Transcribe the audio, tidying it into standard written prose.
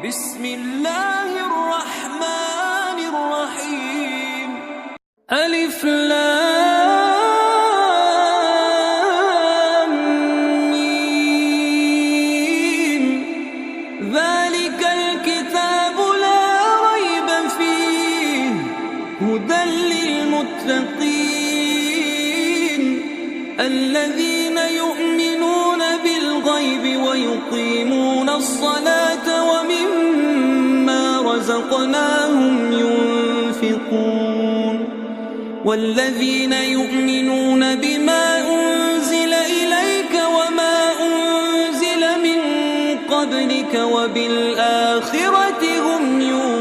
بسم الله الرحمن الرحيم. ألف لام ميم. ذلك الكتاب لا ريب فيه هدى للمتقين الذين يؤمنون بالغيب ويقيمون الصلاة ومما رزقناهم ينفقون والذين يؤمنون بما أنزل إليك وما أنزل من قبلك وبالآخرة هم يوقنون.